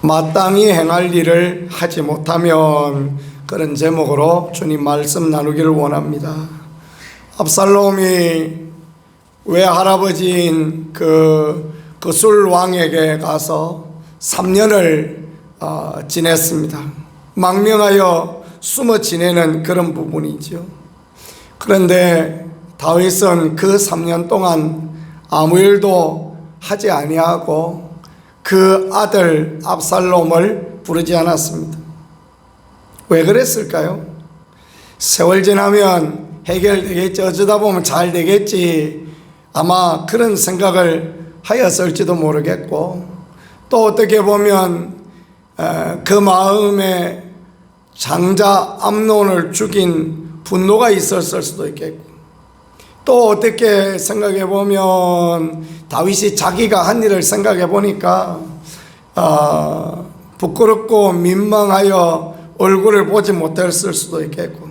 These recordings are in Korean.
마땅히 행할 일을 하지 못하면, 그런 제목으로 주님 말씀 나누기를 원합니다. 압살롬이 왜 할아버지인 그술 왕에게 가서 3년을 지냈습니다. 망명하여 숨어 지내는 그런 부분이죠. 그런데 다윗은 그 3년 동안 아무 일도 하지 아니하고 그 아들 압살롬을 부르지 않았습니다. 왜 그랬을까요? 세월 지나면 해결되겠지, 어쩌다 보면 잘 되겠지, 아마 그런 생각을 하였을지도 모르겠고, 또 어떻게 보면 그 마음에 장자 암논을 죽인 분노가 있었을 수도 있겠고, 또 어떻게 생각해 보면 다윗이 자기가 한 일을 생각해 보니까 부끄럽고 민망하여 얼굴을 보지 못했을 수도 있겠고,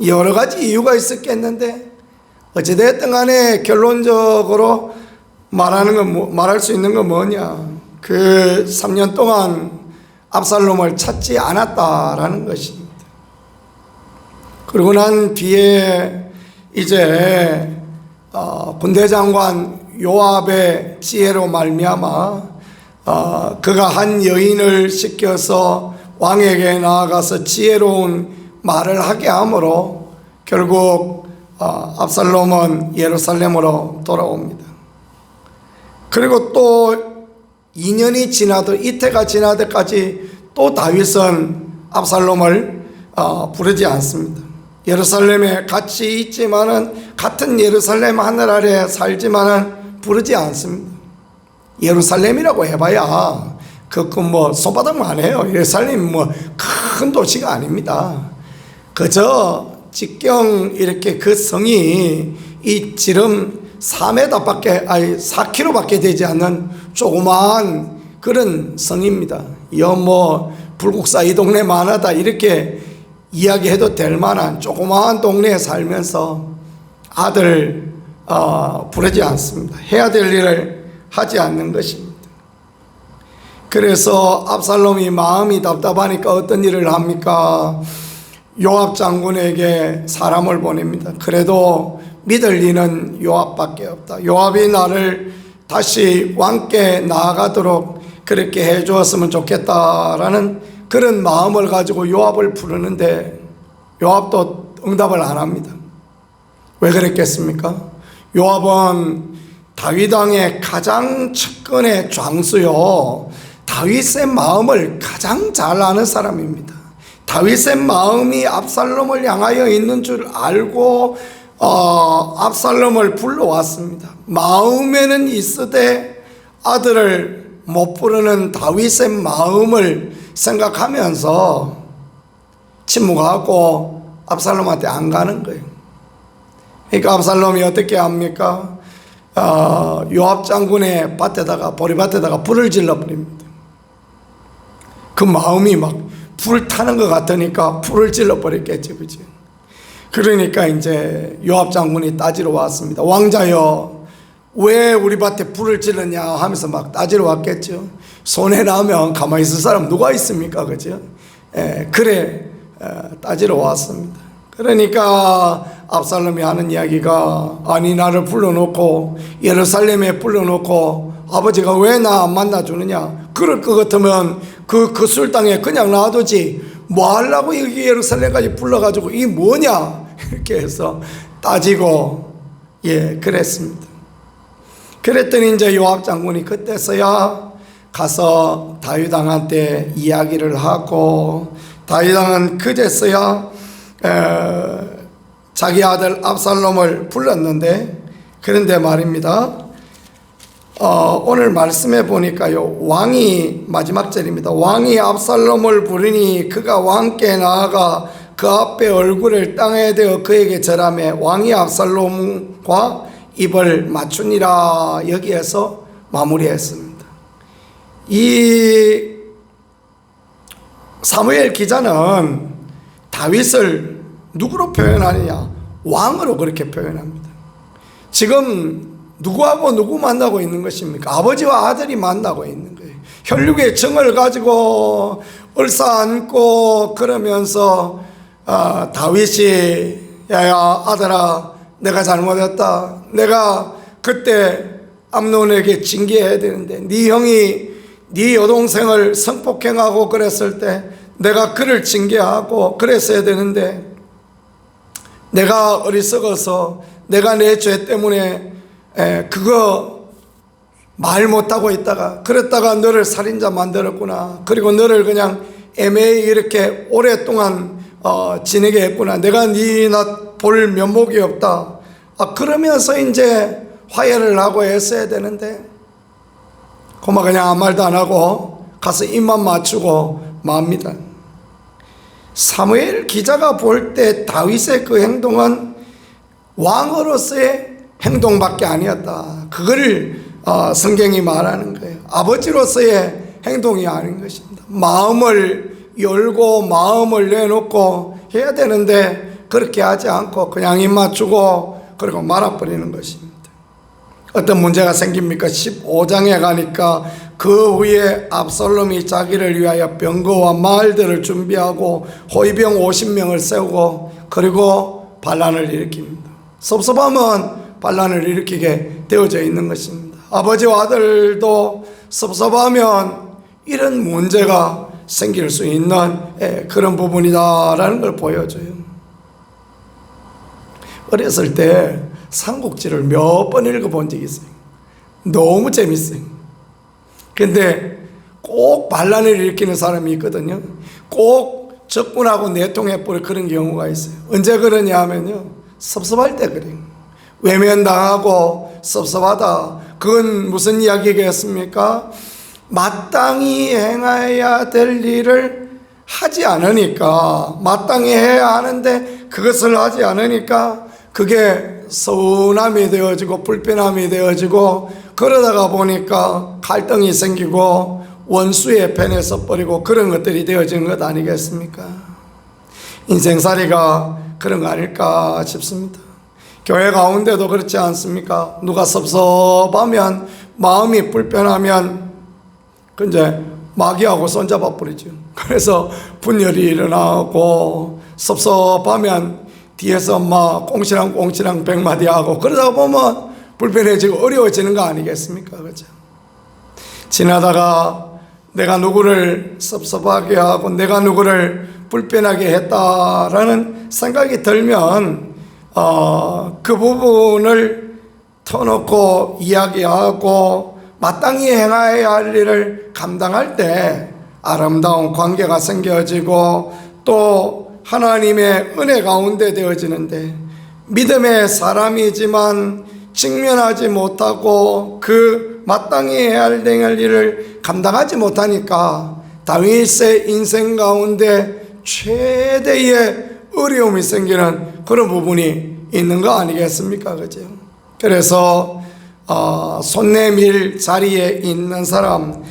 여러 가지 이유가 있었겠는데, 어찌됐든 간에 결론적으로 말할 수 있는 건 뭐냐, 그 3년 동안 압살롬을 찾지 않았다라는 것입니다. 그러고 난 뒤에 이제 군대 장관 요압의 지혜로 말미암아 그가 한 여인을 시켜서 왕에게 나아가서 지혜로운 말을 하게 하므로 결국 압살롬은 예루살렘으로 돌아옵니다. 그리고 또 2년이 지나도, 이태가 지나도까지 또 다윗은 압살롬을 부르지 않습니다. 예루살렘에 같이 있지만은, 같은 예루살렘 하늘 아래 살지만은 부르지 않습니다. 예루살렘이라고 해봐야 뭐 손바닥만 해요. 예루살렘이 뭐 큰 도시가 아닙니다. 그저 직경 이렇게 그 성이 이 지름 4km밖에 되지 않는 조그마한 그런 성입니다. 뭐 불국사 이 동네 만하다 이렇게 이야기해도 될 만한 조그마한 동네에 살면서 아들 부르지 않습니다. 해야 될 일을 하지 않는 것입니다. 그래서 압살롬이 마음이 답답하니까 어떤 일을 합니까? 요압 장군에게 사람을 보냅니다. 그래도 믿을 이는 요압밖에 없다. 요압이 나를 다시 왕께 나아가도록 그렇게 해 주었으면 좋겠다라는 그런 마음을 가지고 요압을 부르는데, 요압도 응답을 안 합니다. 왜 그랬겠습니까? 요압은 다윗 왕의 가장 측근의 장수요, 다윗의 마음을 가장 잘 아는 사람입니다. 다윗의 마음이 압살롬을 향하여 있는 줄 알고 압살롬을 불러왔습니다. 마음에는 있으되 아들을 못 부르는 다윗의 마음을 생각하면서 침묵하고 압살롬한테 안 가는 거예요. 그러니까 압살롬이 어떻게 합니까? 요압 장군의 밭에다가, 보리밭에다가 불을 질러버립니다. 그 마음이 막 불타는 것 같으니까 불을 질러버렸겠지, 그죠? 그러니까 이제 요압 장군이 따지러 왔습니다. 왕자여, 왜 우리 밭에 불을 질렀냐 하면서 막 따지러 왔겠죠. 손해 나면 가만히 있을 사람 누가 있습니까, 그죠? 그래 따지러 왔습니다. 그러니까 압살롬이 하는 이야기가, 아니 나를 불러놓고 예루살렘에 불러놓고 아버지가 왜 나 안 만나주느냐, 그럴 것 같으면 그 술땅에 그냥 놔두지 뭐 하려고 여기 예루살렘까지 불러가지고 이 뭐냐 이렇게 해서 따지고 그랬습니다. 그랬더니 이제 요압 장군이 그때서야 가서 다윗 왕한테 이야기를 하고, 다윗 왕은 그제서야 자기 아들 압살롬을 불렀는데, 그런데 말입니다, 오늘 말씀해 보니까요, 왕이, 마지막 절입니다. 왕이 압살롬을 부르니 그가 왕께 나아가 그 앞에 얼굴을 땅에 대어 그에게 절하며 왕이 압살롬과 입을 맞추니라. 여기에서 마무리했습니다. 이 사무엘 기자는 다윗을 누구로 표현하느냐? 왕으로 그렇게 표현합니다. 지금 누구하고 누구 만나고 있는 것입니까? 아버지와 아들이 만나고 있는 거예요. 혈육의 정을 가지고 얼싸안고 그러면서 다윗이 야야 아들아 내가 잘못했다. 내가 그때 암논에게 징계해야 되는데 네 형이 네 여동생을 성폭행하고 그랬을 때 내가 그를 징계하고 그랬어야 되는데 내가 어리석어서 내가 내 죄 때문에 그거 말 못하고 있다가 그랬다가 너를 살인자 만들었구나. 그리고 너를 그냥 애매히 이렇게 오랫동안 지내게 했구나. 내가 네 나 볼 면목이 없다. 그러면서 이제 화해를 하고 했어야 되는데 고마 그냥 아무 말도 안 하고 가서 입만 맞추고 맙니다. 사무엘 기자가 볼 때 다윗의 그 행동은 왕으로서의 행동밖에 아니었다. 그걸 성경이 말하는 거예요. 아버지로서의 행동이 아닌 것입니다. 마음을 열고 마음을 내놓고 해야 되는데 그렇게 하지 않고 그냥 입 맞추고 그리고 말아버리는 것입니다. 어떤 문제가 생깁니까? 15장에 가니까 그 후에 압살롬이 자기를 위하여 병거와 말들을 준비하고 호위병 50명을 세우고 그리고 반란을 일으킵니다. 섭섭하면 반란을 일으키게 되어져 있는 것입니다. 아버지와 아들도 섭섭하면 이런 문제가 생길 수 있는 그런 부분이다라는 걸 보여줘요. 어렸을 때 삼국지를 몇 번 읽어본 적이 있어요. 너무 재밌어요. 근데 꼭 반란을 일으키는 사람이 있거든요. 꼭 적군하고 내통해버릴 그런 경우가 있어요. 언제 그러냐 하면요, 섭섭할 때 그래요. 외면당하고 섭섭하다. 그건 무슨 이야기겠습니까? 마땅히 행해야 될 일을 하지 않으니까, 마땅히 해야 하는데 그것을 하지 않으니까 그게 서운함이 되어지고 불편함이 되어지고 그러다가 보니까 갈등이 생기고 원수의 편에 서버리고 그런 것들이 되어지는 것 아니겠습니까? 인생살이가 그런 거 아닐까 싶습니다. 교회 가운데도 그렇지 않습니까? 누가 섭섭하면 마음이 불편하면 이제 마귀하고 손잡아 버리죠. 그래서 분열이 일어나고 섭섭하면 뒤에서 막 꽁시랑 백마디 하고 그러다 보면 불편해지고 어려워지는 거 아니겠습니까? 그죠? 지나다가 내가 누구를 섭섭하게 하고 내가 누구를 불편하게 했다라는 생각이 들면 그 부분을 터놓고 이야기하고 마땅히 행해야 할 일을 감당할 때 아름다운 관계가 생겨지고 또 하나님의 은혜 가운데 되어지는데 믿음의 사람이지만 직면하지 못하고 그 마땅히 해야 할 일을 감당하지 못하니까 다윗의 인생 가운데 최대의 어려움이 생기는 그런 부분이 있는 거 아니겠습니까? 그죠? 그래서 손 내밀 자리에 있는 사람,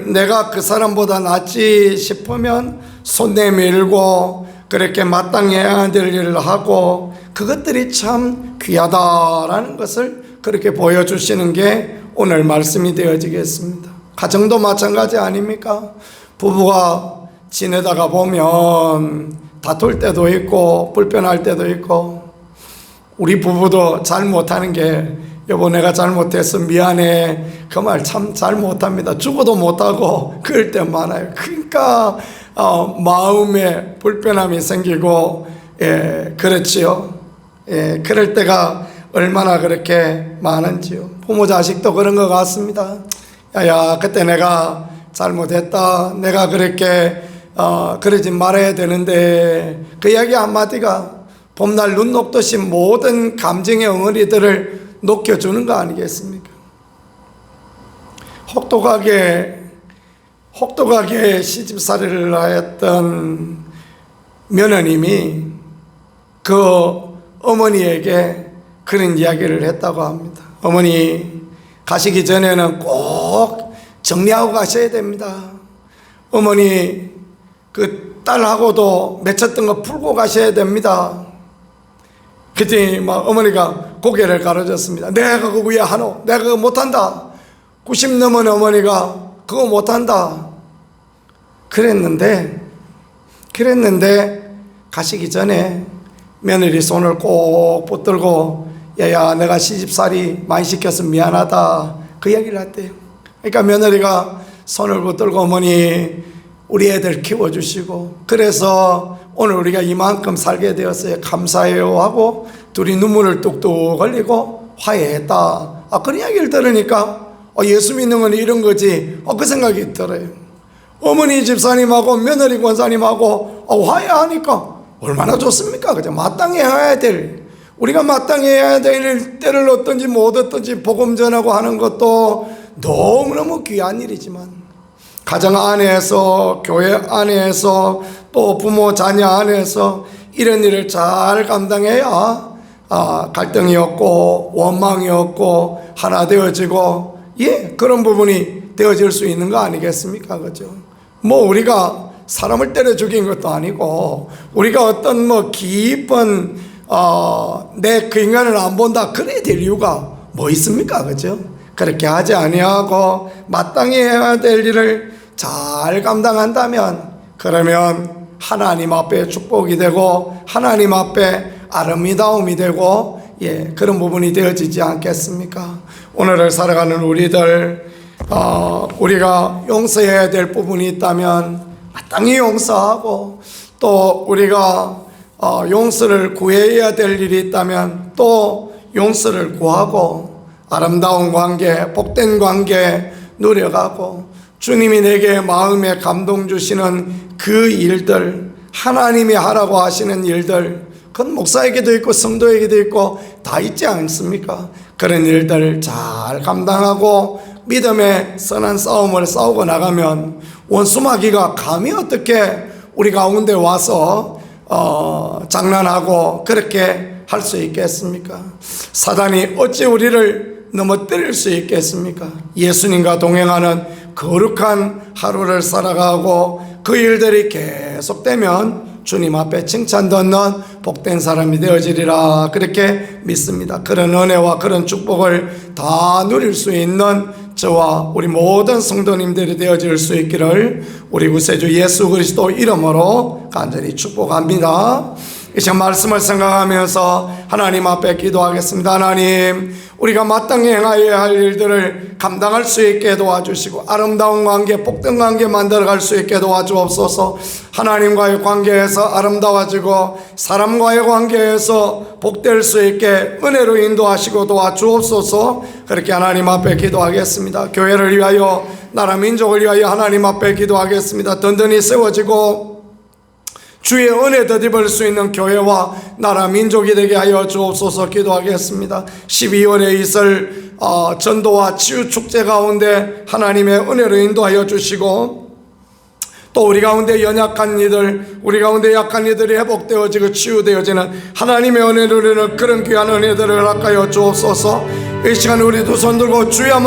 내가 그 사람보다 낫지 싶으면 손 내밀고 그렇게 마땅히 해야 될 일을 하고 그것들이 참 귀하다라는 것을 그렇게 보여주시는 게 오늘 말씀이 되어지겠습니다. 가정도 마찬가지 아닙니까? 부부가 지내다가 보면 다툴 때도 있고 불편할 때도 있고 우리 부부도 잘 못하는 게 여보 내가 잘못했어 미안해 그 말 참 잘 못합니다. 죽어도 못하고 그럴 때 많아요. 그러니까 마음에 불편함이 생기고 그렇지요. 그럴 때가 얼마나 그렇게 많은지요. 부모 자식도 그런 것 같습니다. 야야 그때 내가 잘못했다. 내가 그렇게 그러지 말아야 되는데 그 이야기 한마디가 봄날 눈 녹듯이 모든 감정의 엉어리들을 녹여주는 거 아니겠습니까? 혹독하게 시집살이를 하였던 며느님이 그 어머니에게 그런 이야기를 했다고 합니다. 어머니 가시기 전에는 꼭 정리하고 가셔야 됩니다. 어머니 그 딸하고도 맺혔던 거 풀고 가셔야 됩니다. 그랬더니 막 어머니가 고개를 가로졌습니다. 내가 그거 왜 하노? 내가 그거 못한다. 90 넘은 어머니가 그거 못한다. 그랬는데 가시기 전에 며느리 손을 꼭 붙들고 야야 내가 시집살이 많이 시켜서 미안하다 그 얘기를 했대요. 그러니까 며느리가 손을 붙들고 어머니 우리 애들 키워주시고 그래서 오늘 우리가 이만큼 살게 되었어요. 감사해요 하고 둘이 눈물을 뚝뚝 흘리고 화해했다. 그런 이야기를 들으니까 예수 믿는 건 이런 거지. 그 생각이 들어요. 어머니 집사님하고 며느리 권사님하고 화해하니까 얼마나 좋습니까? 그죠? 마땅히 해야 될, 우리가 마땅히 해야 될 때를 얻든지 못 얻든지 복음 전하고 하는 것도 너무너무 귀한 일이지만 가정 안에서, 교회 안에서, 또 부모 자녀 안에서 이런 일을 잘 감당해야 갈등이 없고 원망이 없고 하나 되어지고 그런 부분이 되어질 수 있는 거 아니겠습니까? 그죠? 우리가 사람을 때려 죽인 것도 아니고 우리가 어떤 깊은 내 그 인간을 안 본다 그래야 될 이유가 뭐 있습니까? 그죠? 그렇게 하지 아니하고 마땅히 해야 될 일을 잘 감당한다면 그러면 하나님 앞에 축복이 되고 하나님 앞에 아름다움이 되고 그런 부분이 되어지지 않겠습니까? 오늘을 살아가는 우리들 우리가 용서해야 될 부분이 있다면 마땅히 용서하고 또 우리가 용서를 구해야 될 일이 있다면 또 용서를 구하고 아름다운 관계, 복된 관계 누려가고 주님이 내게 마음에 감동 주시는 그 일들, 하나님이 하라고 하시는 일들, 그건 목사에게도 있고 성도에게도 있고 다 있지 않습니까? 그런 일들을 잘 감당하고 믿음의 선한 싸움을 싸우고 나가면 원수마귀가 감히 어떻게 우리 가운데 와서 장난하고 그렇게 할 수 있겠습니까? 사단이 어찌 우리를 넘어뜨릴 수 있겠습니까? 예수님과 동행하는 거룩한 하루를 살아가고 그 일들이 계속되면 주님 앞에 칭찬 듣는 복된 사람이 되어지리라 그렇게 믿습니다. 그런 은혜와 그런 축복을 다 누릴 수 있는 저와 우리 모든 성도님들이 되어질 수 있기를 우리 구세주 예수 그리스도 이름으로 간절히 축복합니다. 이 시간 말씀을 생각하면서 하나님 앞에 기도하겠습니다. 하나님, 우리가 마땅히 행하여야 할 일들을 감당할 수 있게 도와주시고 아름다운 관계, 복된 관계 만들어갈 수 있게 도와주옵소서. 하나님과의 관계에서 아름다워지고 사람과의 관계에서 복될 수 있게 은혜로 인도하시고 도와주옵소서. 그렇게 하나님 앞에 기도하겠습니다. 교회를 위하여, 나라 민족을 위하여 하나님 앞에 기도하겠습니다. 든든히 세워지고 주의 은혜 덧입을 수 있는 교회와 나라 민족이 되게 하여 주옵소서. 기도하겠습니다. 12월에 있을 전도와 치유 축제 가운데 하나님의 은혜로 인도하여 주시고 또 우리 가운데 연약한 이들, 우리 가운데 약한 이들이 회복되어지고 치유되어지는 하나님의 은혜로 이루는 그런 귀한 은혜들을 허락하여 주옵소서. 이 시간 우리 두 손 들고 주여